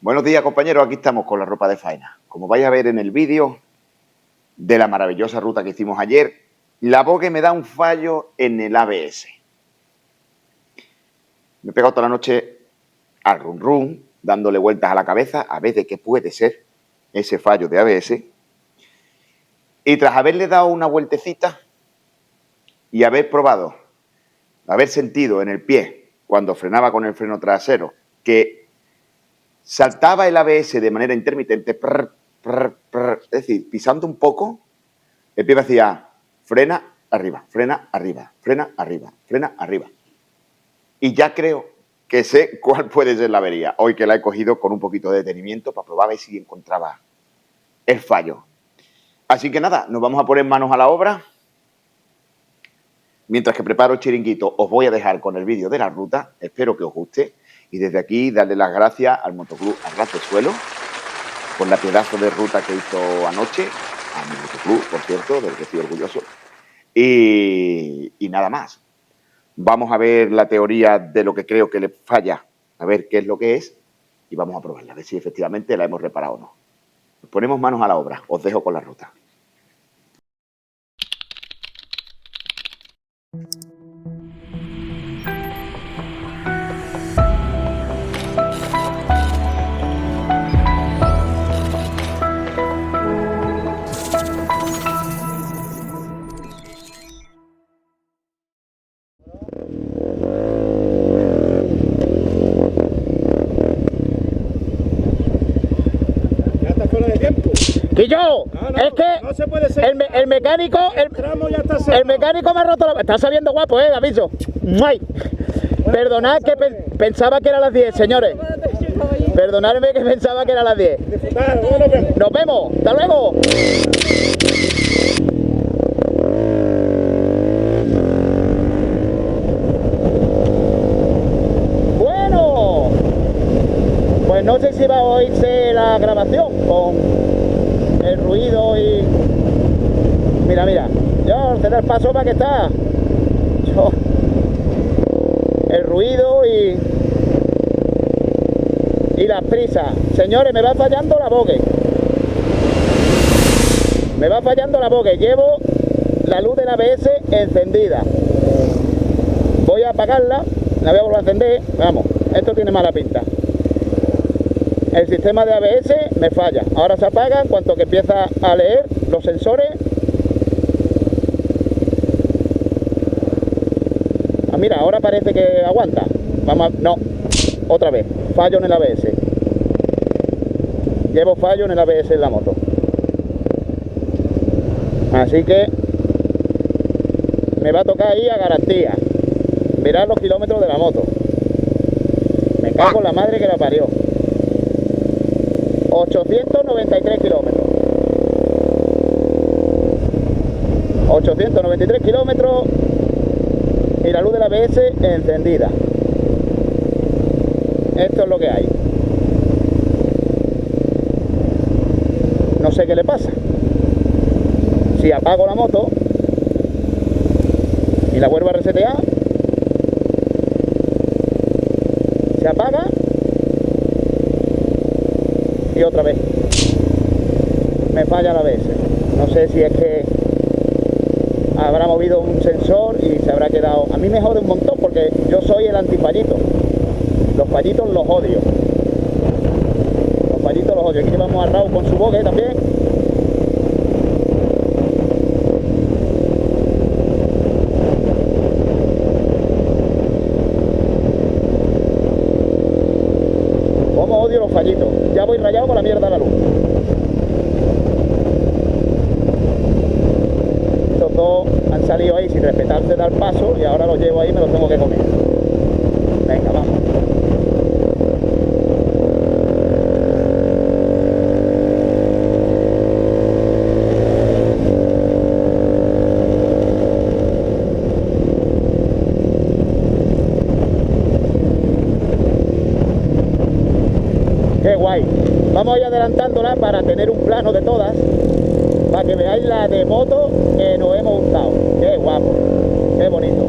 Buenos días, compañeros. Aquí estamos con la ropa de faena. Como vais a ver en el vídeo de la maravillosa ruta que hicimos ayer, la Vogue me da un fallo en el ABS. Me he pegado toda la noche al run run, dándole vueltas a la cabeza a ver de qué puede ser ese fallo de ABS. Y tras haberle dado una vueltecita y haber probado, haber sentido en el pie cuando frenaba con el freno trasero que saltaba el ABS de manera intermitente, es decir, pisando un poco, el pie me hacía frena, arriba, frena, arriba, frena, arriba, frena, arriba. Y ya creo que sé cuál puede ser la avería, hoy que la he cogido con un poquito de detenimiento para probar a ver si encontraba el fallo. Así que nada, nos vamos a poner manos a la obra. Mientras que preparo el chiringuito, os voy a dejar con el vídeo de la ruta, espero que os guste. Y desde aquí darle las gracias al Motoclub Arras de Suelo por la pedazo de ruta que hizo anoche, a mi Motoclub, por cierto, del que estoy orgulloso. Y nada más. Vamos a ver la teoría de lo que creo que le falla, a ver qué es lo que es, y vamos a probarla, a ver si efectivamente la hemos reparado o no. Nos ponemos manos a la obra, os dejo con la ruta. Y yo, es que no se puede ser. el mecánico, el mecánico me ha roto la... Está saliendo guapo, aviso. ¡Muy! Perdonad que pensaba que era las 10, señores. Perdonadme que pensaba que era las 10. Nos vemos, hasta luego. Bueno, pues no sé si va a oírse la grabación con el ruido y... Mira, yo te da el paso para que está. El ruido y las prisas. Señores, me va fallando la Vogue. Me va fallando la Vogue. Llevo la luz del ABS encendida. Voy a apagarla, la voy a volver a encender. Vamos, esto tiene mala pinta. El sistema de ABS me falla. Ahora se apaga en cuanto que empieza a leer los sensores. Ah, mira, ahora parece que aguanta. Vamos a... No, otra vez. Fallo en el ABS. Llevo fallo en el ABS en la moto. Así que me va a tocar ir a garantía. Mirar los kilómetros de la moto. Me cago en la madre que la parió. 893 kilómetros. 893 kilómetros y la luz del ABS encendida. Esto es lo que hay. No sé qué le pasa. Si apago la moto y la vuelvo a resetear, se apaga y otra vez me falla la ABS. No sé si es que habrá movido un sensor y se habrá quedado... A mí me jode un montón porque yo soy el antifallito. Los fallitos los odio. Los fallitos los odio. Aquí llevamos a Raúl con su Vogue también. Como odio los fallitos. Ya voy rayado con la mierda de la luz. Estos dos han salido ahí sin respetarse dar paso y ahora los llevo ahí y me los tengo que comer. Venga, vamos. Qué guay. Vamos a ir adelantándola para tener un plano de todas, para que veáis la de moto que nos hemos gustado. Qué guapo, qué bonito.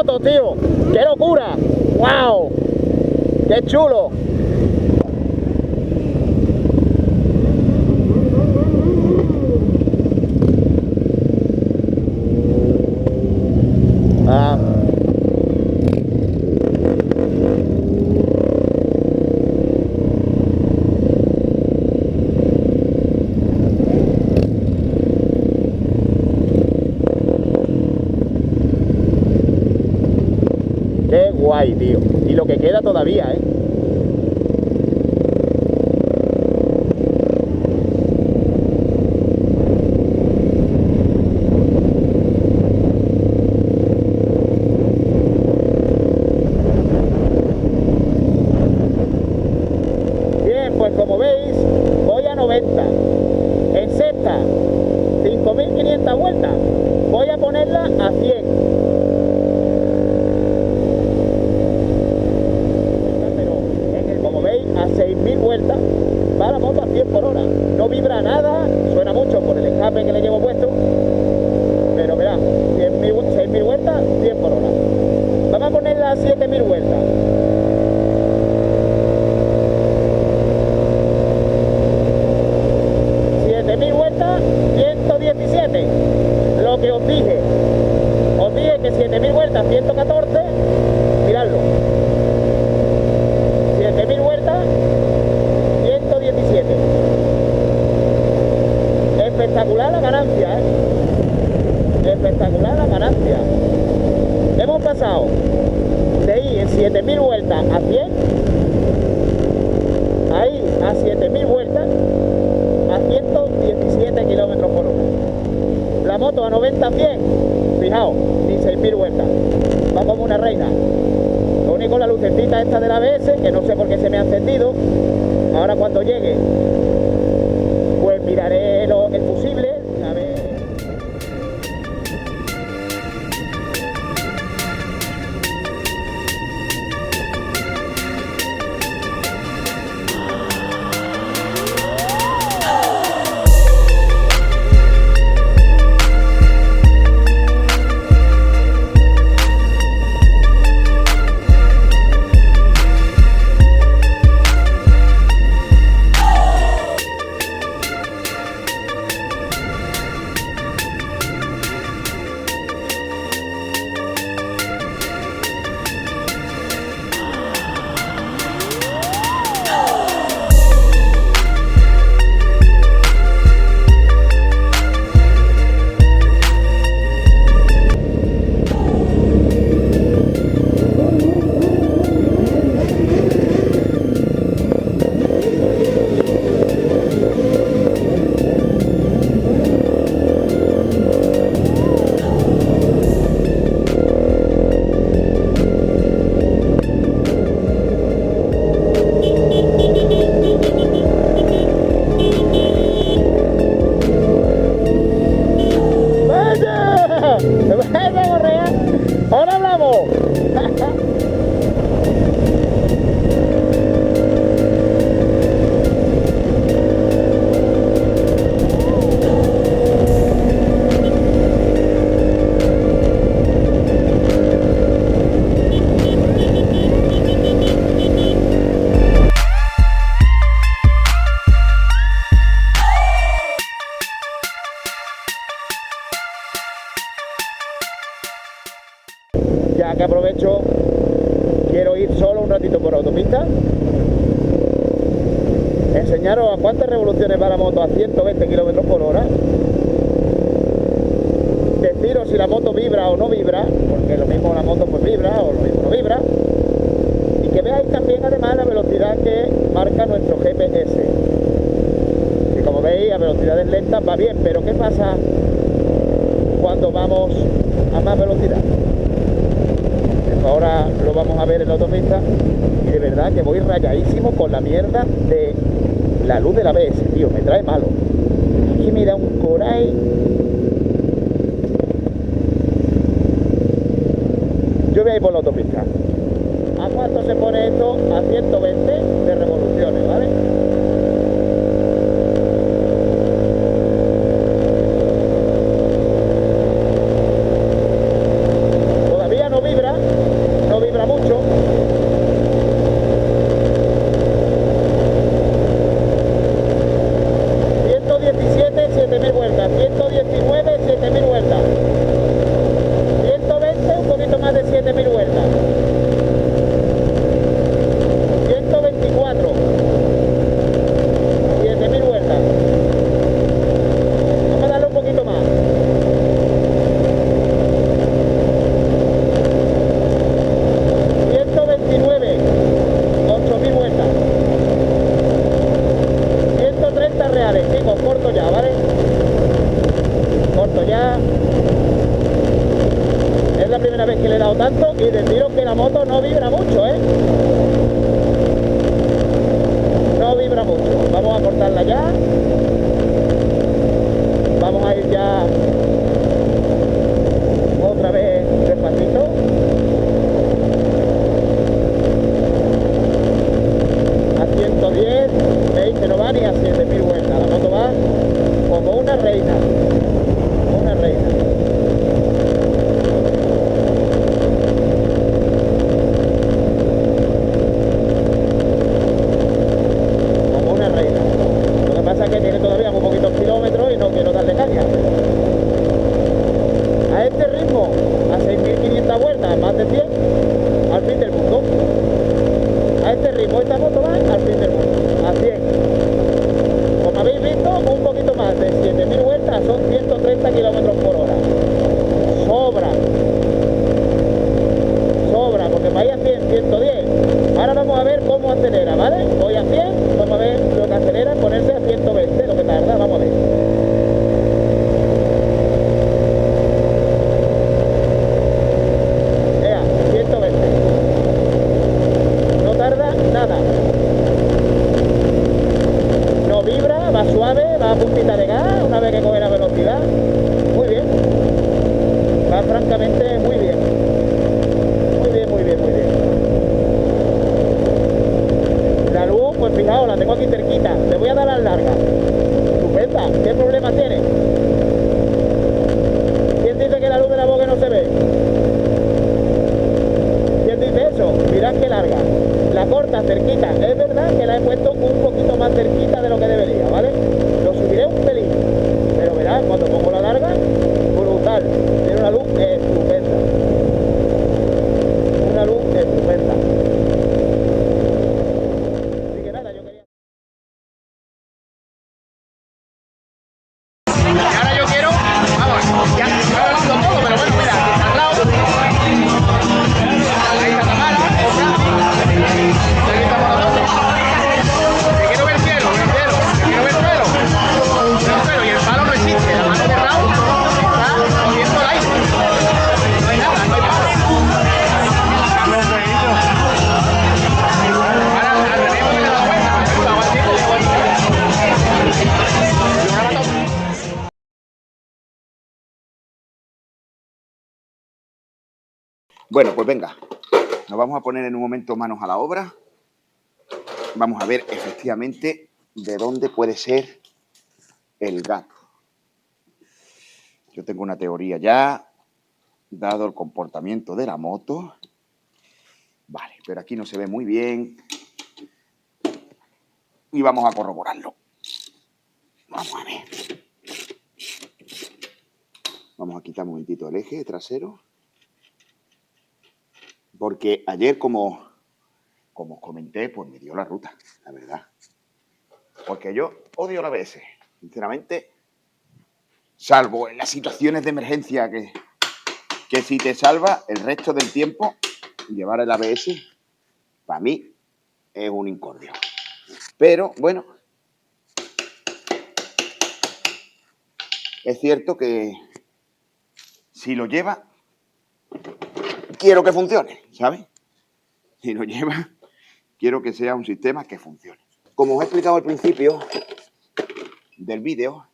moto, tío. ¡Qué locura! ¡Wow! ¡Qué chulo! Ah. Qué guay, tío. Y lo que queda todavía, ¿eh? Bien, pues como veis, voy a 90. En sexta, 5.500 vueltas. Voy a ponerla a 100. A 6.000 vueltas va la moto a 100 por hora. No vibra nada, suena mucho por el escape que le llevo puesto, pero mirad, 6.000 vueltas, 100 por hora. Vamos a ponerla a 7.000 vueltas. Vueltas, 117. Lo que os dije que 7.000 vueltas, 114. Miradlo. 7.000 vueltas, 117. Espectacular la ganancia, ¿eh? Espectacular la ganancia. Hemos pasado de ir en 7.000 vueltas a 100, ahí a 7.000 vueltas a 117 kilómetros por hora. La moto a 90 100, fijaos, ni 6.000 vueltas. Va como una reina. Lo único, la lucecita esta del ABS, que no sé por qué se me ha encendido. Ahora cuando llegue, pues miraré el fusible, a ver. Ahora hablamos. Ya que aprovecho, quiero ir solo un ratito por autopista, enseñaros a cuántas revoluciones va la moto a 120 kilómetros por hora, deciros si la moto vibra o no vibra, porque lo mismo la moto pues vibra o lo mismo no vibra, y que veáis también además la velocidad que marca nuestro GPS. Y como veis, a velocidades lentas va bien, pero ¿qué pasa cuando vamos a más velocidad? Ahora lo vamos a ver en la autopista y de verdad que voy rayadísimo con la mierda de la luz del ABS, tío, me trae malo. Aquí me da un coraje. Yo voy a ir por la autopista. ¿A cuánto se pone esto? A 120 de revoluciones, ¿vale? Todavía no vibra. aquí cerquita. Le voy a dar a la larga. Estupenda. ¿Qué problema tiene? ¿Quién dice que la luz de la bogue no se ve? ¿Quién dice eso? Mirad qué larga. La corta cerquita. Es verdad que la he puesto un poquito más cerquita de lo que debería, ¿vale? Lo subiré un pelín. Pero verás, cuando pongo la larga, brutal. Tiene una luz estupenda. Una luz estupenda. Así que nada, yo quería... Y ahora yo quiero... Vamos, ya se va grabando todo, pero bueno, mira, aquí está al lado. Ahí está Tamara, otra. Y aquí estamos nosotros. Te quiero ver el cielo, te quiero ver el suelo. Y el palo no existe, la mano de Raúl está cogiendo el aire. No hay nada, no hay palo. Ahora al revés me he dado cuenta, me hago así, Bueno, pues venga, nos vamos a poner en un momento manos a la obra. Vamos a ver efectivamente de dónde puede ser el gato. Yo tengo una teoría ya, dado el comportamiento de la moto. Vale, pero aquí no se ve muy bien. Y vamos a corroborarlo. Vamos a ver. Vamos a quitar un momentito el eje trasero. Porque ayer, como os comenté, pues me dio la ruta, la verdad. Porque yo odio la ABS, sinceramente, salvo en las situaciones de emergencia que si te salva el resto del tiempo, llevar el ABS, para mí, es un incordio. Pero, bueno, es cierto que si lo lleva, quiero que funcione, ¿sabes? Si lo lleva, quiero que sea un sistema que funcione. Como os he explicado al principio del vídeo,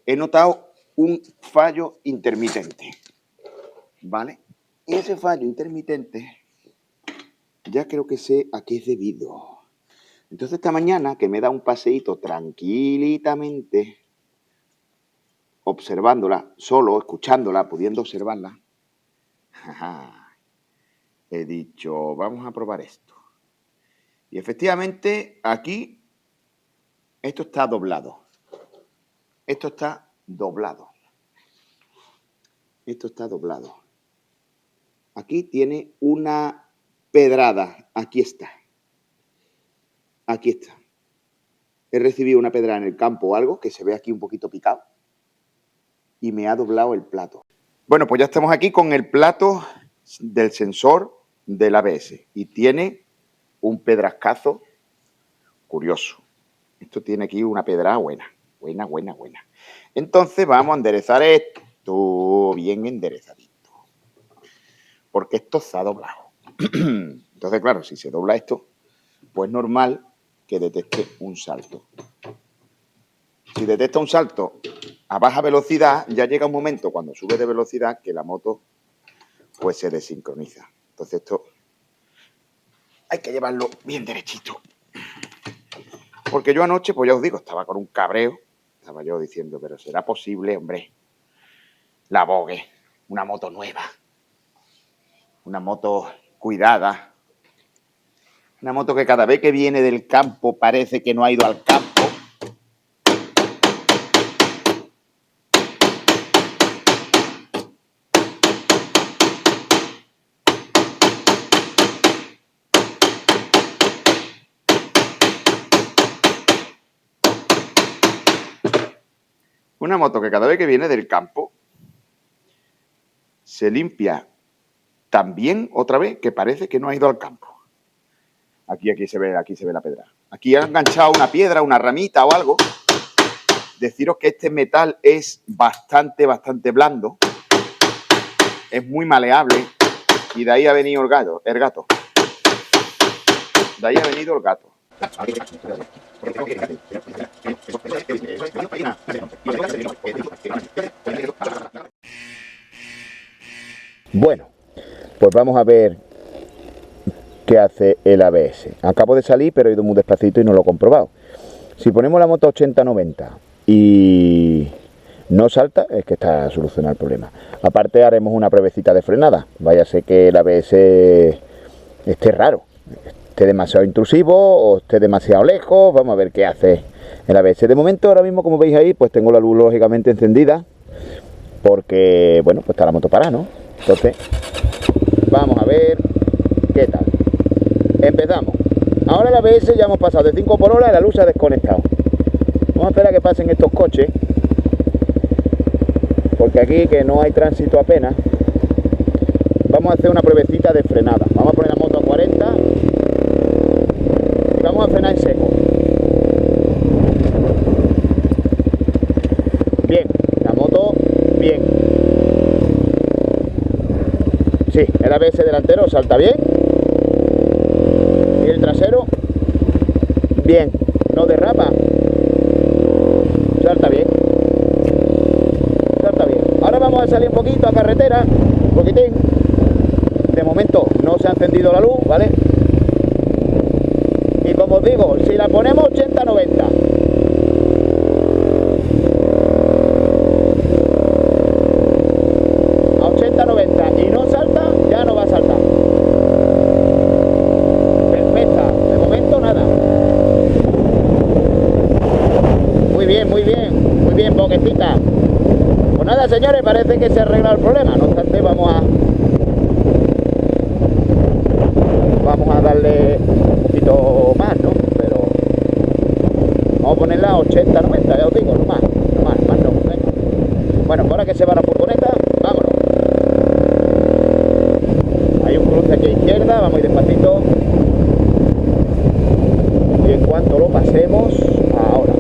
he notado un fallo intermitente, ¿vale? Y ese fallo intermitente ya creo que sé a qué es debido. Entonces esta mañana, que me da un paseíto tranquilitamente, observándola, solo escuchándola, pudiendo observarla, he dicho, vamos a probar esto. Y efectivamente aquí esto está doblado. Esto está doblado. Esto está doblado. Aquí tiene una pedrada. Aquí está. Aquí está. He recibido una pedrada en el campo o algo que se ve aquí un poquito picado. Y me ha doblado el plato. Bueno, pues ya estamos aquí con el plato del sensor del ABS. Y tiene un pedrascazo curioso. Esto tiene aquí una pedrada buena. Buena. Entonces vamos a enderezar esto bien enderezadito. Porque esto se ha doblado. Entonces, claro, si se dobla esto, pues normal que detecte un salto. Si detecta un salto a baja velocidad, ya llega un momento cuando sube de velocidad que la moto pues se desincroniza. Entonces esto hay que llevarlo bien derechito. Porque yo anoche, pues ya os digo, estaba con un cabreo. Estaba yo diciendo, pero ¿será posible, hombre? La Vogue, una moto nueva. Una moto cuidada. Una moto que cada vez que viene del campo parece que no ha ido al campo. Una moto que cada vez que viene del campo se limpia tan bien otra vez que parece que no ha ido al campo. Aquí se ve la pedra. Aquí ha enganchado una piedra, una ramita o algo. Deciros que este metal es bastante blando. Es muy maleable. Y de ahí ha venido el gato. De ahí ha venido el gato. Bueno, pues vamos a ver qué hace el ABS. Acabo de salir, pero he ido muy despacito y no lo he comprobado. Si ponemos la moto a 80-90 y no salta, es que está solucionado el problema. Aparte haremos una pruebecita de frenada. Váyase que el ABS esté raro, esté demasiado intrusivo o esté demasiado lejos. Vamos a ver qué hace el ABS. De momento, ahora mismo, como veis ahí, pues tengo la luz lógicamente encendida, porque, bueno, pues está la moto parada, ¿no? Entonces, vamos a ver qué tal. Empezamos. Ahora el ABS ya hemos pasado de 5 por hora y la luz se ha desconectado. Vamos a esperar a que pasen estos coches, porque aquí, que no hay tránsito apenas, vamos a hacer una pruebecita de frenada. Vamos a poner la moto a 40 y vamos a frenar en seco. Bien, la moto bien. Sí, el ABS delantero salta bien y el trasero bien, no derrapa, salta bien. Ahora vamos a salir un poquito a carretera, un poquitín. De momento no se ha encendido la luz, ¿vale? Y como os digo, si la ponemos 80-90, a 80-90 y no salta, ya no va a saltar. Perfecta, de momento nada. Muy bien, boquecita. Pues nada, señores, parece que se ha arreglado el problema. No obstante, vamos a darle un poquito más, ¿no? Pero vamos a ponerla a 80-90, ya os digo, no más no. Venga. Bueno, ahora que se va la furgoneta, vámonos. Hay un cruce aquí a izquierda, vamos a ir despacito. Y en cuanto lo pasemos, ahora.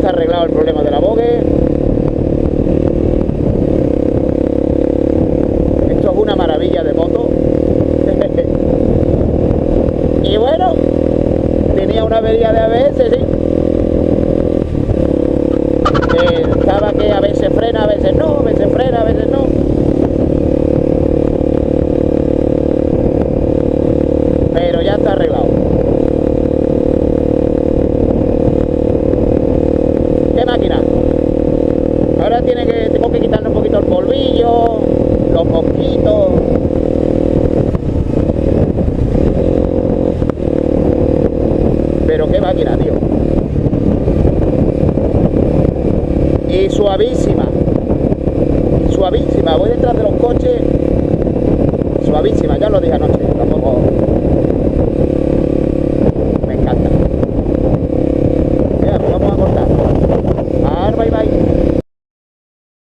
Arreglado el problema de la bogue. Esto es una maravilla de moto. Y bueno, tenía una avería de ABS, sí. Estaba que a veces frena, a veces no, a veces frena, a veces no. Pero ya está arreglado. ¿Qué máquina? Ahora tengo que quitarle un poquito el polvillo, los mosquitos. Pero qué máquina, tío. Y suavísima. Voy detrás de los coches. Suavísima, ya lo dije anoche.